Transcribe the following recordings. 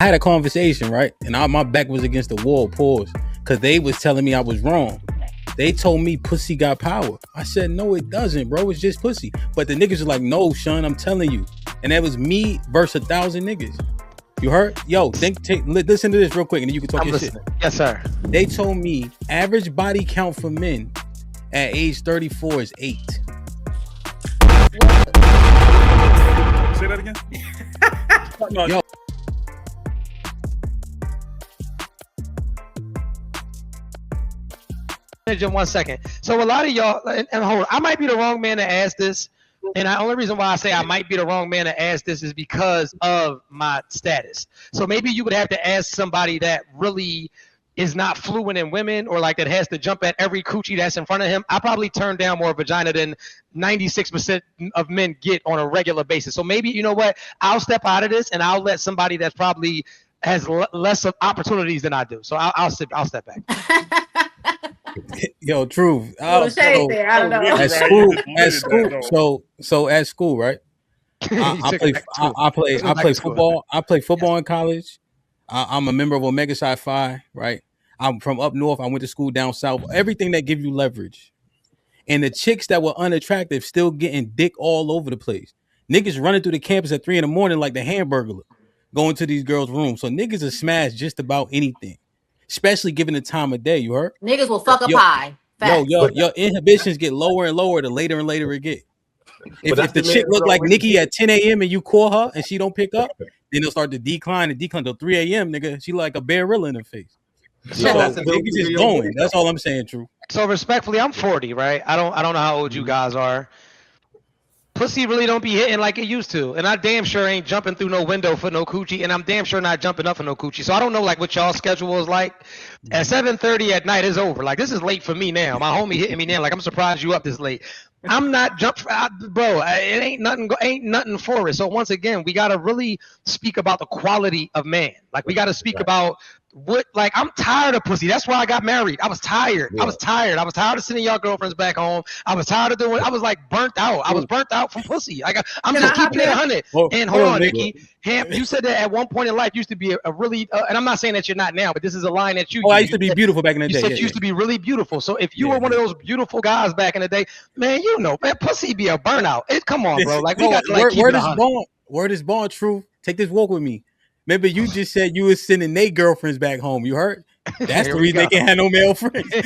I had a conversation, right? And my back was against the wall, pause. Because they was telling me I was wrong. They told me pussy got power. I said, no, it doesn't, bro. It's just pussy. But the niggas was like, no, Sean, I'm telling you. And that was me versus 1,000 niggas. You heard? Yo, listen to this real quick and then you can talk your shit. Yes, sir. They told me average body count for men at age 34 is 8. Say that again? Yo. In 1 second. So a lot of y'all, and hold on, I might be the wrong man to ask this. And the only reason why I say I might be the wrong man to ask this is because of my status. So maybe you would have to ask somebody that really is not fluent in women or like that has to jump at every coochie that's in front of him. I probably turn down more vagina than 96% of men get on a regular basis. So maybe, you know what, I'll step out of this and I'll let somebody that's probably has less of opportunities than I do. So I'll step back. Yo, truth. I don't know. At school, right? I play football. I play football in college. I'm a member of Omega Psi Phi, right? I'm from up north. I went to school down south. Everything that give you leverage. And the chicks that were unattractive still getting dick all over the place. Niggas running through the campus at 3 a.m. like the Hamburglar, going to these girls' rooms. So niggas are smashed just about anything. Especially given the time of day, you heard? Niggas will fuck a pie. Your inhibitions get lower and lower the later and later it get. If the chick look like Nikki at 10 a.m. and you call her and she don't pick up, then it'll start to decline till 3 a.m. nigga. She like a barilla in her face. So niggas just going. That's all I'm saying, true. So respectfully, I'm 40, right? I don't know how old you guys are. Pussy really don't be hitting like it used to. And I damn sure ain't jumping through no window for no coochie. And I'm damn sure not jumping up for no coochie. So I don't know like what y'all schedule is like. At 7:30 at night is over. Like this is late for me now. My homie hitting me now. Like I'm surprised you up this late. I'm not bro. It ain't nothing for it. So once again, we gotta really speak about the quality of man. Like we gotta speak about what. Like I'm tired of pussy. That's why I got married. I was tired. Yeah. I was tired of sending y'all girlfriends back home. I was tired of doing. I was like burnt out. I was burnt out from pussy. I'm just keeping it 100. And hold on, Nikki. Ham, you said that at one point in life used to be a really, and I'm not saying that you're not now, but this is a line that you. I used to be beautiful back in the day. You said you used to be really beautiful. So if you were one of those beautiful guys back in the day, man, you know, man, pussy be a burnout. Come on, bro. Like we got to like keep it 100. Word is born, truth. Take this walk with me. Remember, you just said you was sending their girlfriends back home. You heard? That's the reason they can't have no male friends. but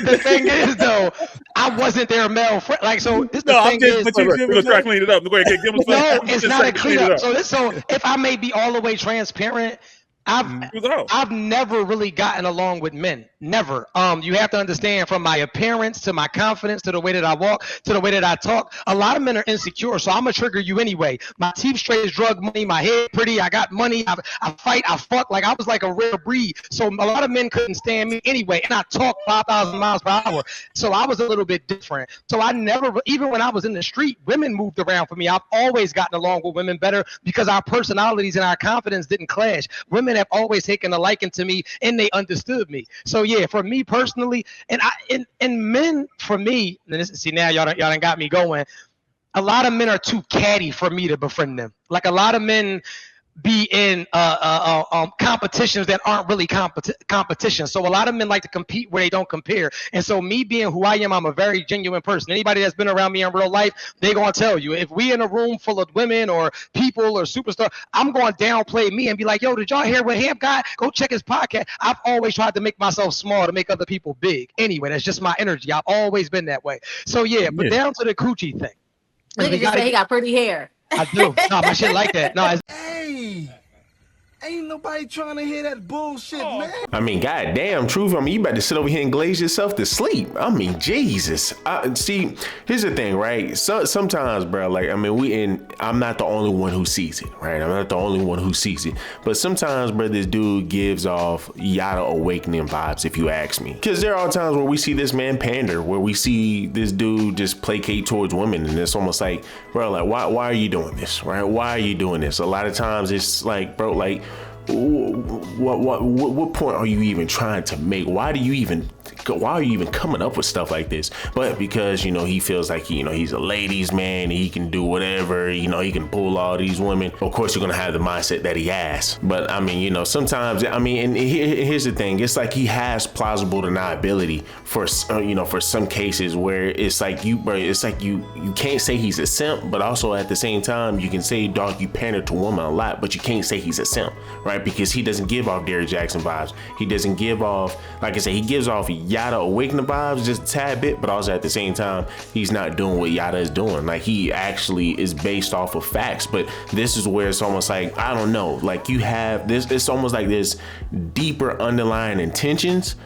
the thing is, though, I wasn't their male friend. Like, so this the thing is. But you try to clean it up. Go ahead, give us no, it's not a clean up. So if I may be all the way transparent, I've never really gotten along with men. Never. You have to understand, from my appearance to my confidence to the way that I walk to the way that I talk, a lot of men are insecure. So I'm gonna trigger you anyway. My teeth straight as drug money, my head pretty, I got money, I fight, I fuck, like I was like a rare breed. So a lot of men couldn't stand me anyway, and I talk 5,000 miles per hour. So I was a little bit different. So I never, even when I was in the street, women moved around for me. I've always gotten along with women better because our personalities and our confidence didn't clash. Women have always taken a liking to me and they understood me. So yeah, for me personally, and men, for me, and this, see now y'all done got me going. A lot of men are too catty for me to befriend them. Like a lot of men be in competitions that aren't really competitions. So a lot of men like to compete where they don't compare. And so me being who I am, I'm a very genuine person. Anybody that's been around me in real life, they gonna tell you. If we in a room full of women or people or superstars, I'm going to downplay me and be like, yo, did y'all hear what Ham got? Go check his podcast. I've always tried to make myself small to make other people big. Anyway, that's just my energy. I've always been that way. So yeah, but down to the coochie thing. Nigga just say he got pretty hair. I do. No, my shit like that. No, hey, ain't nobody trying to hear that bullshit, man. I mean, goddamn, truth. I mean, you better sit over here and glaze yourself to sleep. I mean, Jesus. See, here's the thing, right? So sometimes, bro, like, I mean, I'm not the only one who sees it, right? I'm not the only one who sees it. But sometimes, bro, this dude gives off Yada Awakening vibes, if you ask me. Because there are times where we see this man pander, where we see this dude just placate towards women, and it's almost like, bro, like, why are you doing this, right? Why are you doing this? A lot of times it's like, bro, like, what point are you even trying to make? Why do you even why are you even coming up with stuff like this? But because, you know, he feels like, you know, he's a ladies man, he can do whatever, you know, he can pull all these women. Of course, you're gonna have the mindset that he has. But I mean, you know, sometimes, I mean, and here's the thing, it's like he has plausible deniability for, you know, for some cases where it's like you can't say he's a simp, but also at the same time, you can say, dog, you pander to women a lot, but you can't say he's a simp, right? Because he doesn't give off Derrick Jackson vibes. He doesn't give off, like I said, he gives off Yada Awakening vibes just a tad bit, but also at the same time, he's not doing what Yada is doing. Like, he actually is based off of facts, but this is where it's almost like, I don't know, like you have this, it's almost like there's deeper underlying intentions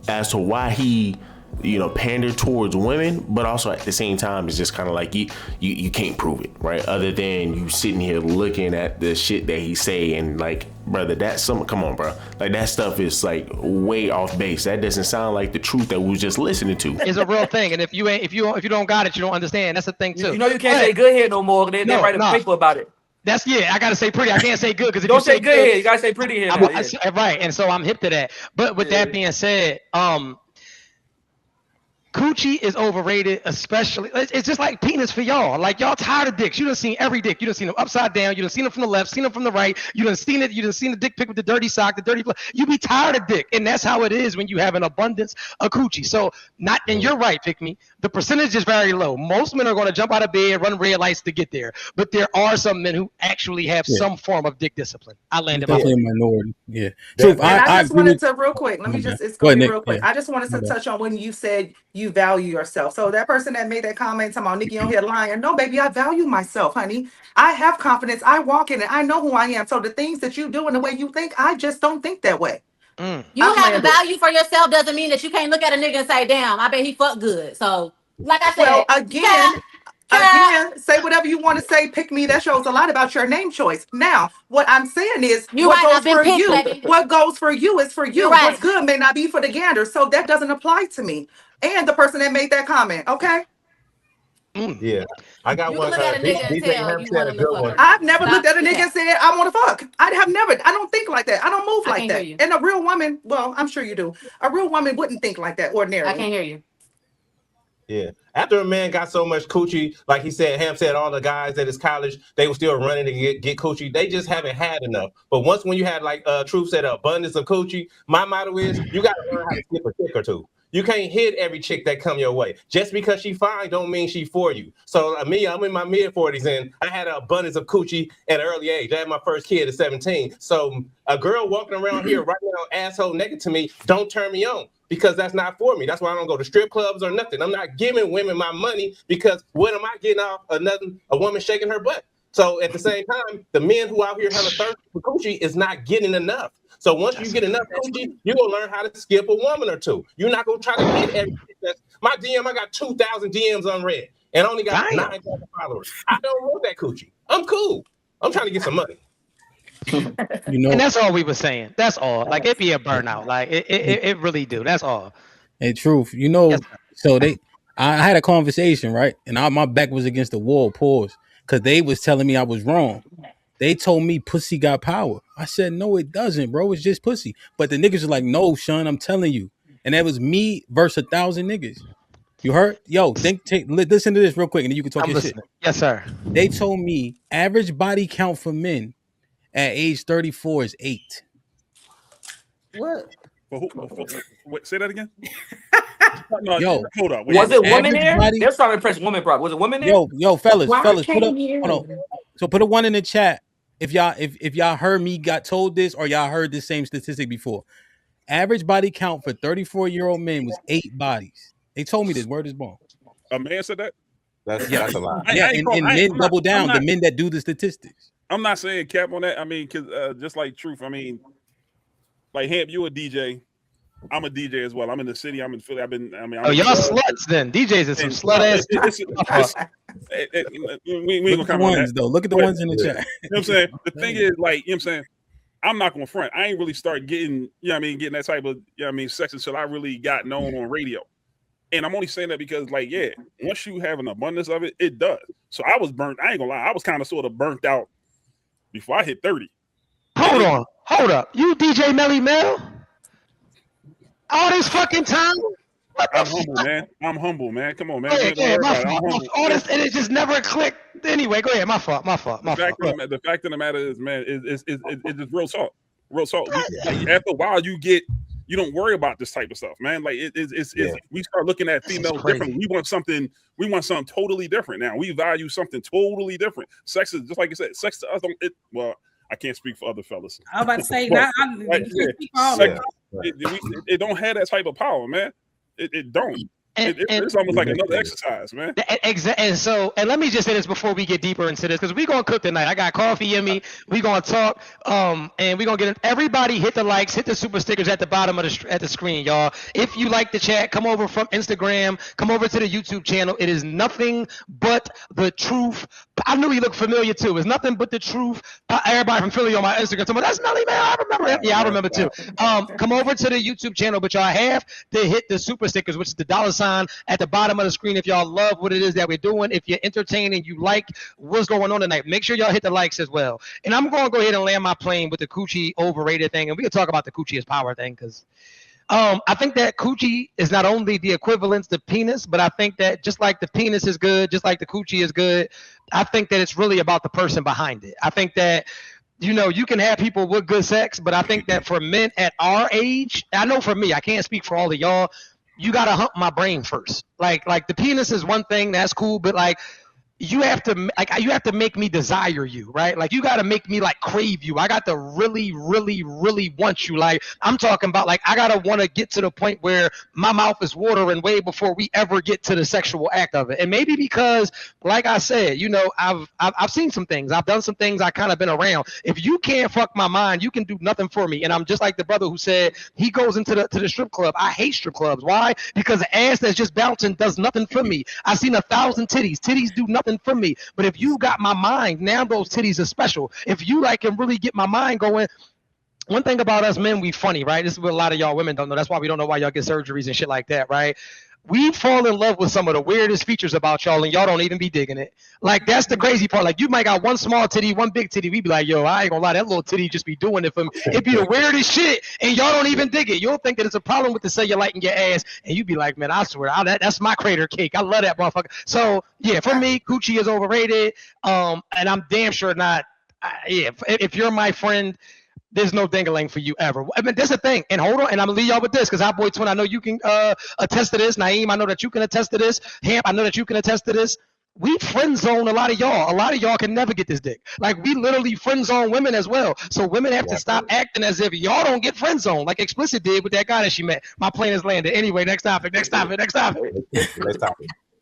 as to why he, you know, pander towards women, but also at the same time, it's just kind of like you can't prove it, right? Other than you sitting here looking at the shit that he say and like, brother, that's something. Come on, bro. Like, that stuff is like way off base. That doesn't sound like the truth that we was just listening to. It's a real thing, and if you don't got it, you don't understand. That's the thing too. You know, you can't say good head no more. They write a paper about it. I gotta say pretty. I can't say good because if don't you say good head, you gotta say pretty head. Right, and so I'm hip to that. But with that being said, coochie is overrated, especially. It's just like penis for y'all. Like, y'all tired of dicks. You done seen every dick. You done seen them upside down. You done seen them from the left, seen them from the right. You done seen it. You done seen the dick pic with the dirty sock, the dirty. You be tired of dick, and that's how it is when you have an abundance of coochie. So and you're right, Pick Me. The percentage is very low. Most men are going to jump out of bed, run red lights to get there, but there are some men who actually have some form of dick discipline. I landed definitely a minority. Yeah. So I just wanted to real quick. Let me just. It's going to be real quick. I just wanted to touch on when you said you value yourself. So that person that made that comment talking about Nikki on here lying. No, baby, I value myself, honey. I have confidence. I walk in it. I know who I am. So the things that you do and the way you think, I just don't think that way. You having value for yourself doesn't mean that you can't look at a nigga and say, damn, I bet he fuck good. So, like I said, well, again, say whatever you want to say. Pick Me. That shows a lot about your name choice. Now, what I'm saying is, what goes for you is for you. Right. What's good may not be for the gander. So that doesn't apply to me. And the person that made that comment, okay? Yeah, I got you one. Look at a nigga and tell you want to look for. I've never looked at a nigga and said I want to fuck. I don't think like that. I don't move like that. And a real woman, well, I'm sure you do. A real woman wouldn't think like that ordinarily. I can't hear you. Yeah. After a man got so much coochie, like he said, Ham said, all the guys at his college, they were still running to get coochie. They just haven't had enough. But once when you had, like Truth said, an abundance of coochie, my motto is you got to learn how to skip a chick or two. You can't hit every chick that come your way. Just because she fine don't mean she for you. So me, I'm in my mid-40s and I had an abundance of coochie at an early age. I had my first kid at 17. So a girl walking around here right now, asshole naked to me, don't turn me on because that's not for me. That's why I don't go to strip clubs or nothing. I'm not giving women my money because what am I getting off a woman shaking her butt? So at the same time, the men who out here have a thirst for coochie is not getting enough. So once you get enough coochie, you're going to learn how to skip a woman or two. You're not going to try to get everything. My DM, I got 2,000 DMs unread and only got 9,000 followers. I don't want that coochie. I'm cool. I'm trying to get some money. And that's all we were saying. That's all. Like, it be a burnout. Like, it really do. That's all. Hey, Truth. You know, so I had a conversation, right? And my back was against the wall, pause. Because they was telling me I was wrong. They told me pussy got power. I said, no, it doesn't, bro. It's just pussy. But the niggas are like, no, Sean, I'm telling you. And that was me versus 1,000 niggas. You heard? Yo, listen to this real quick, and then you can talk your shit. Yes, sir. They told me average body count for men at age 34 is 8. What? Wait, say that again. Yo, hold up. Was it women there? They're starting to press women, bro. Was it women there? Yo, fellas, put up. So put a 1 in the chat if y'all heard me got told this or y'all heard this same statistic before. Average body count for 34-year-old men was 8 bodies. They told me this. Word is born. A man said that? That's a lot. Yeah, and men double down. The men that do the statistics. I'm not saying cap on that. I mean, because just like Truth, I mean, like Hamp, you a DJ. I'm a DJ as well. I'm in the city. I'm in Philly. Y'all sluts then. DJs is some slut ass. We ain't gonna comment on that. Though. Look at the ones in the chat. You know what I'm saying? The thing is, like, you know what I'm saying? I'm not gonna front. I ain't really start getting, getting that type of, sex until I really got known on radio. And I'm only saying that because, like, once you have an abundance of it, it does. So I was burnt. I ain't gonna lie. I was kind of sort of burnt out before I hit 30. Hold up. You DJ Melly Mel? All this fucking time? I'm humble, man. I'm humble, man. Come on, man. Go ahead, my fault. All this, and it just never clicked. Anyway, go ahead. My fault. The fact of the matter is, man, it's just real talk. Real talk. Like, after a while, you don't worry about this type of stuff, man. Like we start looking at females differently. We want something totally different now. We value something totally different. Sex is just like you said. Sex to us I can't speak for other fellas. I was about to say, it don't have that type of power, man. It don't. It's almost like another exercise, man. And let me just say this before we get deeper into this, because we're gonna cook tonight. I got coffee in me. We're gonna talk. And we're gonna get everybody hit the likes, hit the super stickers at the bottom of the screen, y'all. If you like the chat, come over from Instagram, come over to the YouTube channel. It is nothing but the truth. I knew he looked familiar too. It's nothing but the truth. Everybody from Philly on my Instagram, that's Melly, man. I remember him. Yeah, I remember too. Come over to the YouTube channel, but y'all have to hit the super stickers, which is the $sign at the bottom of the screen. If y'all love what it is that we're doing, if you're entertained and you like what's going on tonight, make sure y'all hit the likes as well. And I'm going to go ahead and land my plane with the coochie overrated thing, and we can talk about the coochie as power thing, because I think that coochie is not only the equivalence to penis, but I think that just like the penis is good, just like the coochie is good, I think that it's really about the person behind it. I think that you can have people with good sex, but I think that for men at our age, I know for me, I can't speak for all of y'all, you gotta hump my brain first. Like the penis is one thing, that's cool, but like you have to make me desire you, right? Like you got to make me like crave you. I got to really, really, really want you. Like I'm talking about, like I got to want to get to the point where my mouth is watering way before we ever get to the sexual act of it. And maybe because, like I said, I've seen some things, I've done some things, I kind of been around. If you can't fuck my mind, you can do nothing for me. And I'm just like the brother who said he goes into the strip club. I hate strip clubs. Why? Because the ass that's just bouncing does nothing for me. I've seen 1,000 titties. Titties do nothing for me. But if you got my mind, now those titties are special. If you can really get my mind going. One thing about us men, we funny, right? This is what a lot of y'all women don't know. That's why we don't know why y'all get surgeries and shit like that, right? We fall in love with some of the weirdest features about y'all, and y'all don't even be digging it. Like, that's the crazy part. Like, you might got one small titty, one big titty. We be like, yo, I ain't gonna lie, that little titty just be doing it for me. It be the weirdest shit, and y'all don't even dig it. You'll think that it's a problem with the cellulite in your ass, and you be like, man, I swear, that's my crater cake. I love that motherfucker. So, yeah, for me, coochie is overrated, and I'm damn sure not. If you're my friend, there's no dingling for you ever. I mean, that's the thing. And hold on, and I'm gonna leave y'all with this, because our boy Twin, I know you can attest to this. Naeem, I know that you can attest to this. Hamp, I know that you can attest to this. We friend zone a lot of y'all. A lot of y'all can never get this dick. Like, we literally friend zone women as well. So women have to stop acting as if y'all don't get friend zone, like Explicit did with that guy that she met. My plane has landed. Anyway, next topic.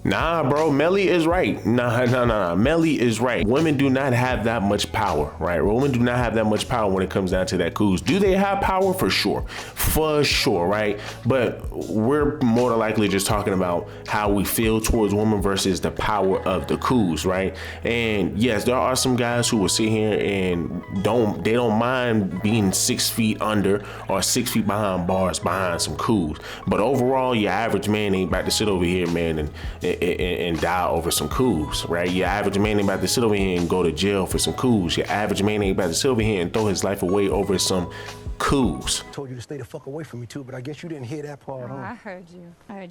Nah, bro, Melly is right. Nah. Melly is right. Women do not have that much power, right? Women do not have that much power when it comes down to that coos. Do they have power? For sure, right? But we're more than likely just talking about how we feel towards women versus the power of the coos, right? And yes, there are some guys who will sit here and they don't mind being 6 feet under or 6 feet behind bars behind some coos. But overall, your average man ain't about to sit over here, man, and die over some coos, right? Your average man ain't about to sit over here and go to jail for some coos. Your average man ain't about to sit over here and throw his life away over some coos. Told you to stay the fuck away from me too, but I guess you didn't hear that part, huh? I heard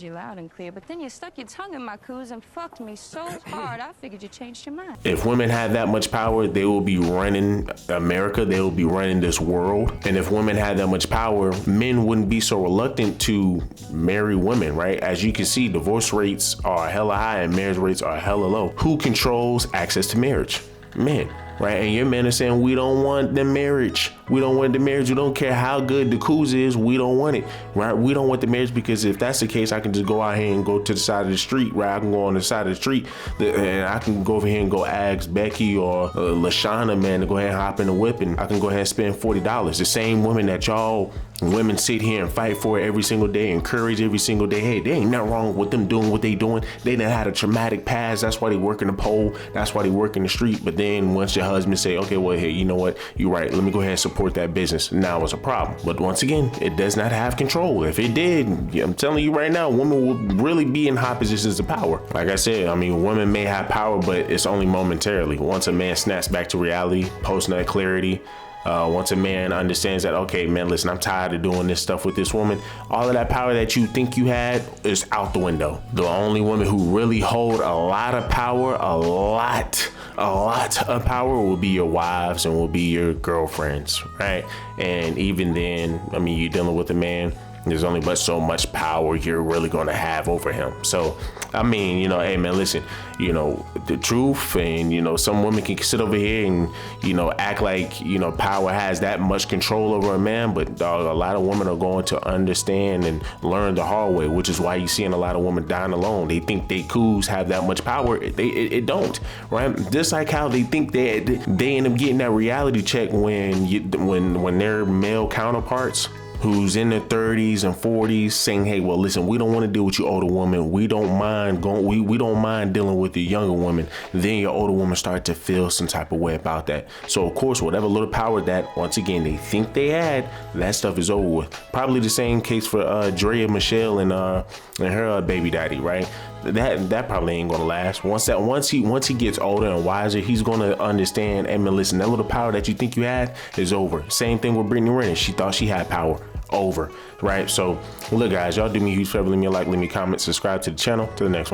you loud and clear, but then you stuck your tongue in my coos and fucked me so hard, I figured you changed your mind. If women had that much power, they will be running America, they will be running this world. And if women had that much power, men wouldn't be so reluctant to marry women, right? As you can see, divorce rates are hella high and marriage rates are hella low. Who controls access to marriage? Men. Right, and your men are saying we don't want the marriage. We don't want the marriage. We don't care how good the coos is. We don't want it. Right, we don't want the marriage, because if that's the case, I can just go out here and go to the side of the street. Right, I can go on the side of the street, and I can go over here and go ask Becky or Lashana, man, to go ahead and hop in the whip, and I can go ahead and spend $40. The same women that y'all women sit here and fight for every single day, encourage every single day. Hey, there ain't nothing wrong with them doing what they doing. They done had a traumatic past. That's why they work in the pole. That's why they work in the street. But then once your husband say, okay, well, hey, you know what? You're right. Let me go ahead and support that business. Now it's a problem. But once again, it does not have control. If it did, I'm telling you right now, women will really be in high positions of power. Like I said, I mean, women may have power, but it's only momentarily. Once a man snaps back to reality, post-nut clarity, Once a man understands that, okay, man, listen, I'm tired of doing this stuff with this woman, all of that power that you think you had is out the window. The only women who really hold a lot of power, a lot of power, will be your wives and will be your girlfriends, right? And even then, I mean, you're dealing with a man, there's only but so much power you're really going to have over him. So, I mean, you know, hey, man, listen, you know, the truth, and, you know, some women can sit over here and, you know, act like, you know, power has that much control over a man. But, dog, a lot of women are going to understand and learn the hard way, which is why you're seeing a lot of women dying alone. They think they coos have that much power. It don't, right? Just like how they think they end up getting that reality check when their male counterparts who's in their 30s and 40s saying, hey, well, listen, we don't want to deal with you older woman. We don't mind we don't mind dealing with the younger woman. Then your older woman start to feel some type of way about that. So of course, whatever little power that, once again, they think they had, that stuff is over with. Probably the same case for Drea Michelle and her baby daddy, right? That probably ain't gonna last. Once he gets older and wiser, he's gonna understand, hey man, listen, that little power that you think you had is over. Same thing with Brittany Renner. She thought she had power. Over, right? So look, guys, y'all do me a huge favor, leave me a like, leave me a comment, subscribe to the channel. To the next one.